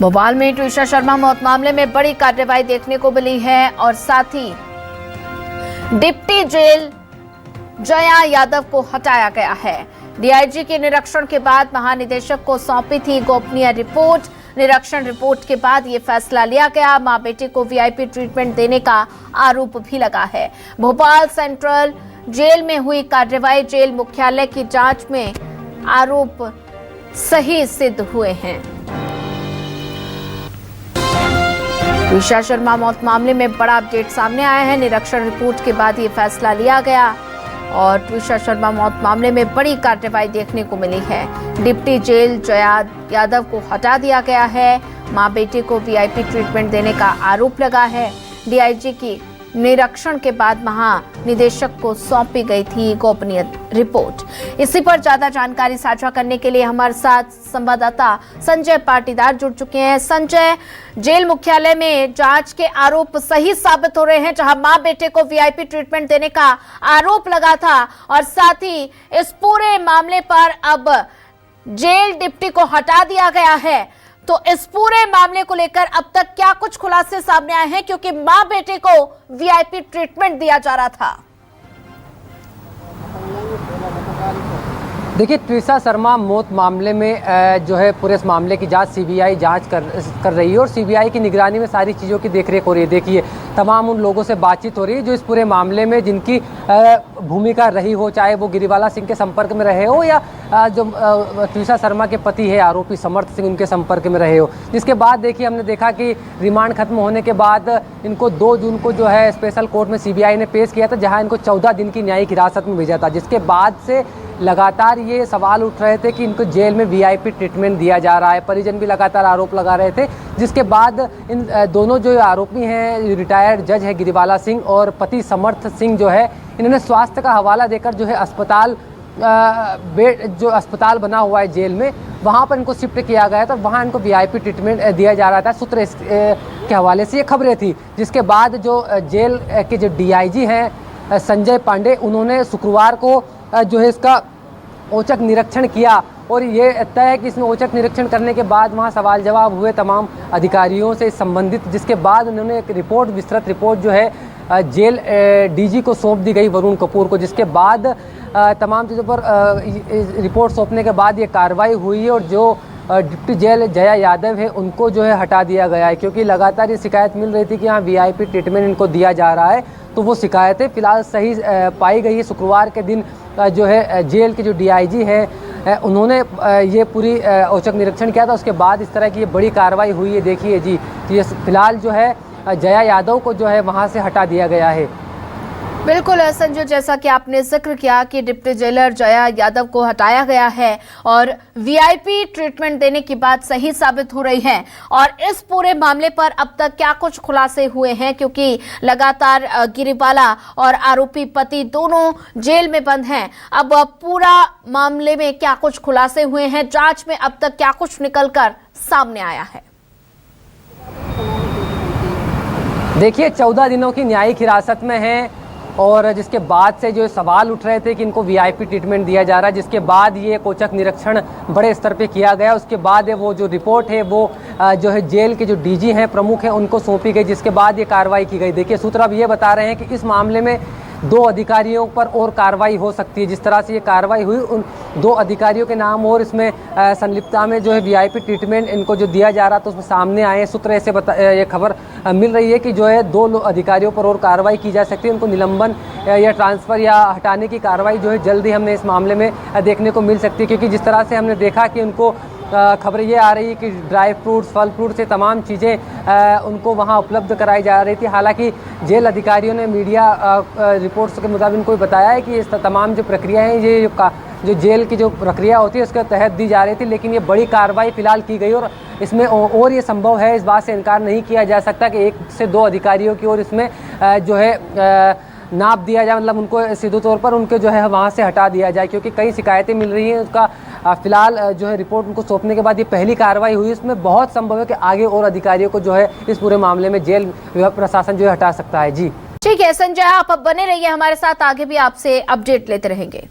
भोपाल में ट्विशा शर्मा मौत मामले में बड़ी कार्रवाई देखने को मिली है और साथ ही डिप्टी जेल जया यादव को हटाया गया है। डीआईजी के निरीक्षण के बाद महानिदेशक को सौंपी थी गोपनीय रिपोर्ट। निरीक्षण रिपोर्ट के बाद ये फैसला लिया गया। मां बेटे को वीआईपी ट्रीटमेंट देने का आरोप भी लगा है। भोपाल सेंट्रल जेल में हुई कार्रवाई, जेल मुख्यालय की जांच में आरोप सही सिद्ध हुए हैं। ट्विशा शर्मा मौत मामले में बड़ा अपडेट सामने आया है। निरीक्षण रिपोर्ट के बाद ये फैसला लिया गया और ट्विशा शर्मा मौत मामले में बड़ी कार्रवाई देखने को मिली है। डिप्टी जेल जया यादव को हटा दिया गया है। मां बेटे को वीआईपी ट्रीटमेंट देने का आरोप लगा है। डीआईजी की निरीक्षण के बाद महानिदेशक को सौंपी गई थी गोपनीय रिपोर्ट। इसी पर ज्यादा जानकारी साझा करने के लिए हमारे साथ संवाददाता संजय पाटीदार जुड़ चुके हैं। संजय, जेल मुख्यालय में जांच के आरोप सही साबित हो रहे हैं, जहां मां बेटे को वीआईपी ट्रीटमेंट देने का आरोप लगा था और साथ ही इस पूरे मामले पर अब जेल डिप्टी को हटा दिया गया है। तो इस पूरे मामले को लेकर अब तक क्या कुछ खुलासे सामने आए हैं, क्योंकि मां बेटे को वीआईपी ट्रीटमेंट दिया जा रहा था? देखिए, ट्विशा शर्मा मौत मामले में जो है पूरे इस मामले की जांच सीबीआई जांच कर रही है और सीबीआई की निगरानी में सारी चीज़ों की देखरेख हो रही है। देखिए, तमाम उन लोगों से बातचीत हो रही है जो इस पूरे मामले में जिनकी भूमिका रही हो, चाहे वो गिरिवाला सिंह के संपर्क में रहे हो या जो ट्विशा शर्मा के पति है आरोपी समर्थ सिंह, उनके संपर्क में रहे हो। जिसके बाद देखिए, हमने देखा कि रिमांड खत्म होने के बाद इनको 2 जून को जो है स्पेशल कोर्ट में सीबीआई ने पेश किया था, जहाँ इनको 14 दिन की न्यायिक हिरासत में भेजा था। जिसके बाद से लगातार ये सवाल उठ रहे थे कि इनको जेल में वीआईपी ट्रीटमेंट दिया जा रहा है। परिजन भी लगातार आरोप लगा रहे थे। जिसके बाद इन दोनों जो आरोपी हैं, रिटायर्ड जज है गिरिवाला सिंह और पति समर्थ सिंह, जो है इन्होंने स्वास्थ्य का हवाला देकर जो है अस्पताल जो अस्पताल बना हुआ है जेल में, वहाँ पर इनको शिफ्ट किया गया था। वहाँ इनको वीआईपी ट्रीटमेंट दिया जा रहा था। सूत्र के हवाले से ये खबरें थी। जिसके बाद जो जेल के जो डीआईजी हैं संजय पांडे, उन्होंने शुक्रवार को जो है इसका औचक निरीक्षण किया और ये तय है कि इसमें औचक निरीक्षण करने के बाद वहाँ सवाल जवाब हुए तमाम अधिकारियों से संबंधित। जिसके बाद उन्होंने एक रिपोर्ट, विस्तृत रिपोर्ट जो है जेल डीजी को सौंप दी गई, वरुण कपूर को। जिसके बाद तमाम चीज़ों पर रिपोर्ट सौंपने के बाद ये कार्रवाई हुई और जो डिप्टी जेल जया यादव है उनको जो है हटा दिया गया है, क्योंकि लगातार ये शिकायत मिल रही थी कि यहाँ वीआईपी ट्रीटमेंट इनको दिया जा रहा है। तो वो शिकायतें फिलहाल सही पाई गई है। शुक्रवार के दिन जो है जेल के जो डीआईजी है उन्होंने ये पूरी औचक निरीक्षण किया था। उसके बाद इस तरह की ये बड़ी कार्रवाई हुई है। देखिए जी, ये फिलहाल जो है जया यादव को जो है वहाँ से हटा दिया गया है। बिल्कुल संजय, जैसा कि आपने जिक्र किया कि डिप्टी जेलर जया यादव को हटाया गया है और वीआईपी ट्रीटमेंट देने की बात सही साबित हो रही है। और इस पूरे मामले पर अब तक क्या कुछ खुलासे हुए हैं, क्योंकि लगातार गिरिवाला और आरोपी पति दोनों जेल में बंद हैं। अब पूरा मामले में क्या कुछ खुलासे हुए हैं, जांच में अब तक क्या कुछ निकलकर सामने आया है? देखिए, 14 दिनों की न्यायिक हिरासत में है और जिसके बाद से जो सवाल उठ रहे थे कि इनको वीआईपी ट्रीटमेंट दिया जा रहा है, जिसके बाद ये औचक निरीक्षण बड़े स्तर पे किया गया। उसके बाद वो जो रिपोर्ट है वो जो है जेल के जो डीजी हैं, प्रमुख हैं, उनको सौंपी गई। जिसके बाद ये कार्रवाई की गई। देखिए, सूत्र अब ये बता रहे हैं कि इस मामले में 2 अधिकारियों पर और कार्रवाई हो सकती है। जिस तरह से ये कार्रवाई हुई, उन 2 अधिकारियों के नाम और इसमें संलिप्तता में जो है वीआईपी ट्रीटमेंट इनको जो दिया जा रहा था उसमें सामने आए। सूत्र ऐसे ये खबर मिल रही है कि जो है 2 अधिकारियों पर और कार्रवाई की जा सकती है। उनको निलंबन या ट्रांसफ़र या हटाने की कार्रवाई जो है जल्दी हमने इस मामले में देखने को मिल सकती है, क्योंकि जिस तरह से हमने देखा कि उनको खबरें ये आ रही है कि ड्राई फ्रूट्स, फल फ्रूट से तमाम चीज़ें उनको वहाँ उपलब्ध कराई जा रही थी। हालांकि जेल अधिकारियों ने मीडिया रिपोर्ट्स के मुताबिक उनको बताया है कि इस तमाम जो प्रक्रिया है, ये जो जेल की जो प्रक्रिया होती है उसके तहत दी जा रही थी। लेकिन ये बड़ी कार्रवाई फिलहाल की गई और इसमें और ये संभव है, इस बात से इनकार नहीं किया जा सकता कि 1 से 2 अधिकारियों की ओर इसमें जो है नाप दिया जाए, मतलब उनको सीधे तौर पर उनके जो है वहाँ से हटा दिया जाए, क्योंकि कई शिकायतें मिल रही हैं। उसका फिलहाल जो है रिपोर्ट उनको सौंपने के बाद ये पहली कार्रवाई हुई। इसमें बहुत संभव है कि आगे और अधिकारियों को जो है इस पूरे मामले में जेल प्रशासन जो है हटा सकता है। जी ठीक है संजय, आप अब बने रहिए हमारे साथ, आगे भी आपसे अपडेट लेते रहेंगे।